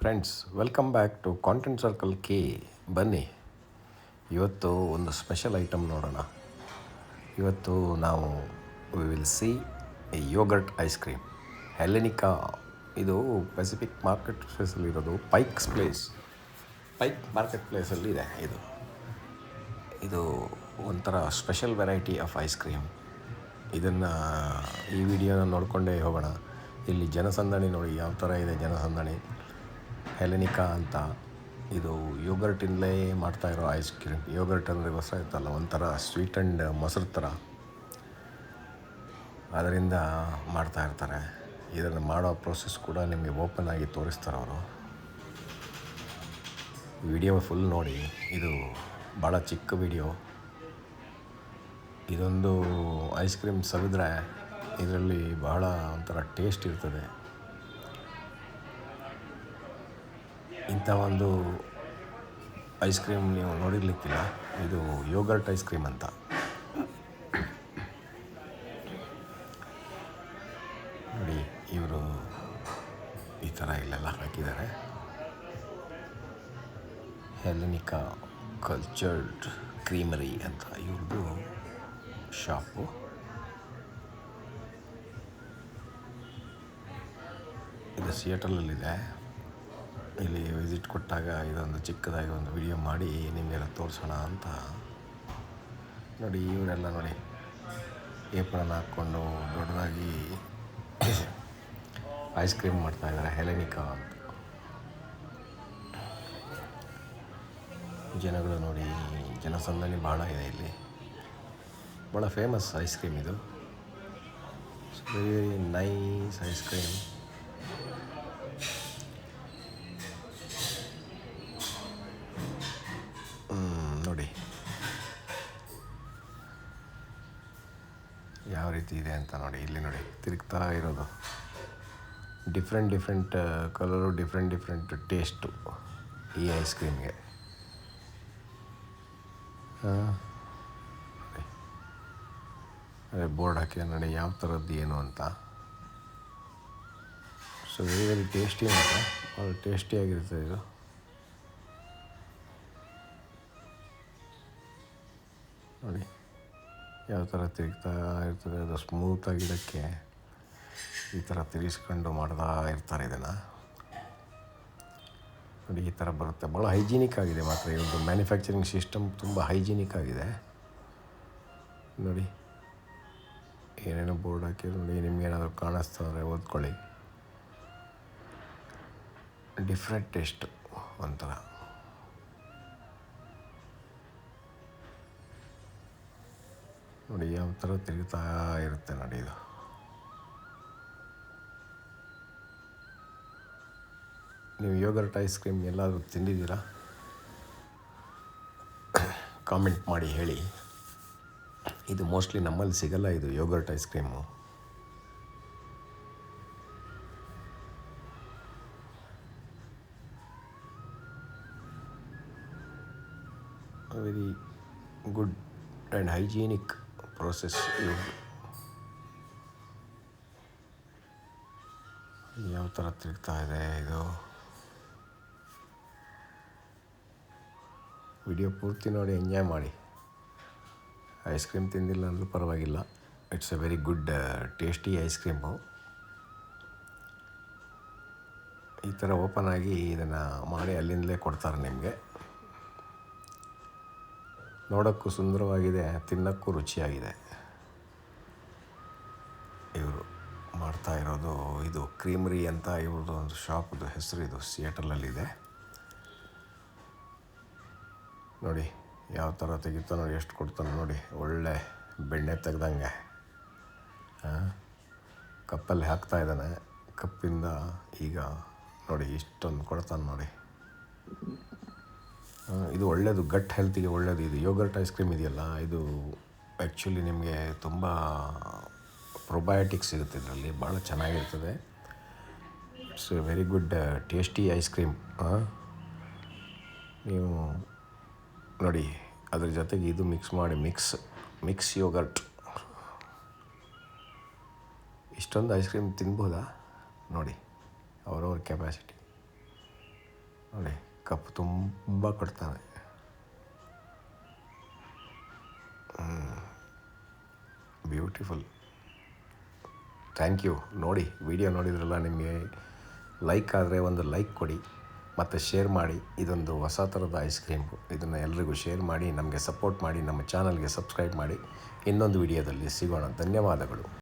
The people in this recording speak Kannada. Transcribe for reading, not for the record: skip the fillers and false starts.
Friends, welcome back to content circle ಕೆ. ಬನ್ನಿ, ಇವತ್ತು ಒಂದು ಸ್ಪೆಷಲ್ ಐಟಮ್ ನೋಡೋಣ. ಇವತ್ತು ನಾವು we will see a yogurt ice cream Hellenika. ಇದು ಪೆಸಿಫಿಕ್ ಮಾರ್ಕೆಟ್ ಪ್ಲೇಸಲ್ಲಿರೋದು. ಪೈಕ್ ಮಾರ್ಕೆಟ್ ಪ್ಲೇಸಲ್ಲಿದೆ. ಇದು ಒಂಥರ special variety of ice cream. ಇದನ್ನು ಈ ವಿಡಿಯೋನ ನೋಡಿಕೊಂಡೇ ಹೋಗೋಣ. ಇಲ್ಲಿ ಜನಸಂದಣಿ ನೋಡಿ ಯಾವ ಥರ ಇದೆ ಜನಸಂದಣಿ. ಹೆಲೆನಿಕಾ ಅಂತ, ಇದು ಯೋಗರ್ಟಿಂದಲೇ ಮಾಡ್ತಾಯಿರೋ ಐಸ್ ಕ್ರೀಮ್. ಯೋಗರ್ಟ್ ಅಂದರೆ ಗೊತ್ತಾಯ್ತಲ್ಲ, ಒಂಥರ ಸ್ವೀಟ್ ಆ್ಯಂಡ್ ಮೊಸರು ಥರ, ಅದರಿಂದ ಮಾಡ್ತಾಯಿರ್ತಾರೆ. ಇದನ್ನು ಮಾಡೋ ಪ್ರೋಸೆಸ್ ಕೂಡ ನಿಮಗೆ ಓಪನ್ ಆಗಿ ತೋರಿಸ್ತಾರೆ ಅವರು. ವಿಡಿಯೋ ಫುಲ್ ನೋಡಿ. ಇದು ಭಾಳ ಚಿಕ್ಕ ವಿಡಿಯೋ. ಇದೊಂದು ಐಸ್ ಕ್ರೀಮ್ ಸವಿದ್ರೆ ಇದರಲ್ಲಿ ಬಹಳ ಒಂಥರ ಟೇಸ್ಟ್ ಇರ್ತದೆ. ಇಂಥ ಒಂದು ಐಸ್ ಕ್ರೀಮ್ ನೀವು ನೋಡಿರ್ಲಿಕ್ಕಿಲ್ಲ. ಇದು ಯೋಗರ್ಟ್ ಐಸ್ ಕ್ರೀಮ್ ಅಂತ. ನೋಡಿ, ಇವರು ಈ ಥರ ಇಲ್ಲೆಲ್ಲ ಹಾಕಿದ್ದಾರೆ. ಹೆಲೆನಿಕಾ ಕಲ್ಚರ್ಡ್ ಕ್ರೀಮರಿ ಅಂತ ಇವ್ರದ್ದು ಶಾಪು. ಇದು ಸಿಯಾಟಲಲ್ಲಿದೆ. ಇಲ್ಲಿ ವಿಸಿಟ್ ಕೊಟ್ಟಾಗ ಇದೊಂದು ಚಿಕ್ಕದಾಗಿ ಒಂದು ವಿಡಿಯೋ ಮಾಡಿ ನಿಮಗೆಲ್ಲ ತೋರಿಸೋಣ ಅಂತ. ನೋಡಿ, ಇವರೆಲ್ಲ ನೋಡಿ ಏಪ್ರನ್ ಹಾಕ್ಕೊಂಡು ದೊಡ್ಡದಾಗಿ ಐಸ್ ಕ್ರೀಮ್ ಮಾಡ್ತಾಯಿದ್ದಾರೆ. ಹೆಲೆನಿಕಾ ಅಂತ. ಜನಗಳು ನೋಡಿ, ಜನಸಂದಣಿ ಭಾಳ ಇದೆ ಇಲ್ಲಿ. ಭಾಳ ಫೇಮಸ್ ಐಸ್ ಕ್ರೀಮ್ ಇದು. Very nice ice cream. ನೋಡಿ ಯಾವ ರೀತಿ ಇದೆ ಅಂತ ನೋಡಿ. ಇಲ್ಲಿ ನೋಡಿ, ತಿರುಗ್ತಾ ಇರೋದು. ಡಿಫ್ರೆಂಟ್ ಕಲರು, ಡಿಫ್ರೆಂಟ್ ಟೇಸ್ಟು ಈ ಐಸ್ ಕ್ರೀಮ್ಗೆ. ಅದೇ ಬೋರ್ಡ್ ಹಾಕಿ ನೋಡಿ ಯಾವ ಥರದ್ದು ಏನು ಅಂತ. ಸೊ ವೆರಿ ಟೇಸ್ಟಿ ಅಂತ, ಭಾಳ ಟೇಸ್ಟಿಯಾಗಿರ್ತದೆ ಇದು. ನೋಡಿ ಯಾವ ಥರ ತಿರುಗ್ತಾ ಇರ್ತದೆ. ಅದು ಸ್ಮೂತಾಗಿಡೋಕ್ಕೆ ಈ ಥರ ತಿರುಗಿಸ್ಕೊಂಡು ಮಾಡ್ತಾ ಇರ್ತಾರೆ ಇದನ್ನು. ನೋಡಿ ಈ ಥರ ಬರುತ್ತೆ. ಭಾಳ ಹೈಜೀನಿಕ್ ಆಗಿದೆ ಮಾತ್ರ. ಇವೊಂದು ಮ್ಯಾನುಫ್ಯಾಕ್ಚರಿಂಗ್ ಸಿಸ್ಟಮ್ ತುಂಬ ಹೈಜೀನಿಕ್ ಆಗಿದೆ. ನೋಡಿ ಏನೇನೋ ಬೋರ್ಡ್ ಹಾಕಿ ನೋಡಿ. ನಿಮಗೇನಾದರೂ ಕಾಣಿಸ್ತಾರೆ ಓದ್ಕೊಳ್ಳಿ. ಡಿಫ್ರೆಂಟ್ ಟೇಸ್ಟು ಒಂಥರ. ನೋಡಿ ಯಾವ ಥರ ತಿರುಗ್ತಾ ಇರುತ್ತೆ ನೋಡಿ ಇದು. ನೀವು ಯೋಗರ್ಟ್ ಐಸ್ ಕ್ರೀಮ್ ಎಲ್ಲಾದರೂ ತಿಂದಿದ್ದೀರಾ? ಕಾಮೆಂಟ್ ಮಾಡಿ ಹೇಳಿ. ಇದು ಮೋಸ್ಟ್ಲಿ ನಮ್ಮಲ್ಲಿ ಸಿಗಲ್ಲ, ಇದು yoghurt ice cream. Very good and hygienic process. ಯಾವ ಥರ ತಿರುಗ್ತಾ ಇದೆ ಇದು. ವಿಡಿಯೋ ಪೂರ್ತಿ ನೋಡಿ, ಎಂಜಾಯ್ ಮಾಡಿ. ಐಸ್ ಕ್ರೀಮ್ ತಿಂದಿಲ್ಲ ಅಂದರೂ ಪರವಾಗಿಲ್ಲ. It's a very good tasty ice cream. ಈ ಥರ ಓಪನ್ ಆಗಿ ಇದನ್ನು ಮಾಡಿ ಅಲ್ಲಿಂದಲೇ ಕೊಡ್ತಾರೆ ನಿಮಗೆ. ನೋಡೋಕ್ಕೂ ಸುಂದರವಾಗಿದೆ, ತಿನ್ನೋಕ್ಕೂ ರುಚಿಯಾಗಿದೆ. ಇವರು ಮಾಡ್ತಾ ಇರೋದು ಇದು ಕ್ರೀಮರಿ ಅಂತ ಇವ್ರದ್ದು ಒಂದು ಶಾಪ್ದು ಹೆಸರು. ಇದು ಸಿಯಾಟಲಲ್ಲಿದೆ. ನೋಡಿ ಯಾವ ಥರ ತೆಗಿತಾ ನೋಡಿ, ಎಷ್ಟು ಕೊಡ್ತಾನೆ ನೋಡಿ. ಒಳ್ಳೆ ಬೆಣ್ಣೆ ತೆಗ್ದಂಗೆ ಕಪ್ಪಲ್ಲಿ ಹಾಕ್ತಾ ಇದ್ದಾನೆ. ಕಪ್ಪಿಂದ ಈಗ ನೋಡಿ ಇಷ್ಟೊಂದು ಕೊಡ್ತಾನೆ ನೋಡಿ. ಇದು ಒಳ್ಳೆಯದು, ಗಟ್ ಹೆಲ್ತಿಗೆ ಒಳ್ಳೆಯದು. ಇದು ಯೋಗರ್ಟ್ ಐಸ್ ಕ್ರೀಮ್ ಇದೆಯಲ್ಲ, ಇದು ಆ್ಯಕ್ಚುಲಿ ನಿಮಗೆ ತುಂಬ ಪ್ರೊಬಯೋಟಿಕ್ಸ್ ಸಿಗುತ್ತೆ ಇದರಲ್ಲಿ. ಭಾಳ ಚೆನ್ನಾಗಿರ್ತದೆ. It's a very good tasty ice cream. ನೀವು ನೋಡಿ, ಅದ್ರ ಜೊತೆಗೆ ಇದು ಮಿಕ್ಸ್ ಮಾಡಿ, ಮಿಕ್ಸ್ ಯೋಗರ್ಟ್. ಇಷ್ಟೊಂದು ಐಸ್ ಕ್ರೀಮ್ ತಿನ್ಬೋದಾ ನೋಡಿ, ಅವರವ್ರ ಕೆಪಾಸಿಟಿ. ಕಪ್ ತುಂಬ ಕೊಡ್ತಾನೆ. ಬ್ಯೂಟಿಫುಲ್. Thank you. ನೋಡಿ, ವಿಡಿಯೋ ನೋಡಿದ್ರಲ್ಲ, ನಿಮಗೆ ಲೈಕ್ ಆದರೆ ಒಂದು ಲೈಕ್ ಕೊಡಿ ಮತ್ತು ಶೇರ್ ಮಾಡಿ. ಇದೊಂದು ಹೊಸ ಥರದ ಐಸ್ ಕ್ರೀಮು. ಇದನ್ನು ಎಲ್ರಿಗೂ ಶೇರ್ ಮಾಡಿ, ನಮಗೆ ಸಪೋರ್ಟ್ ಮಾಡಿ, ನಮ್ಮ ಚಾನಲ್ಗೆ ಸಬ್ಸ್ಕ್ರೈಬ್ ಮಾಡಿ. ಇನ್ನೊಂದು ವಿಡಿಯೋದಲ್ಲಿ ಸಿಗೋಣ. ಧನ್ಯವಾದಗಳು.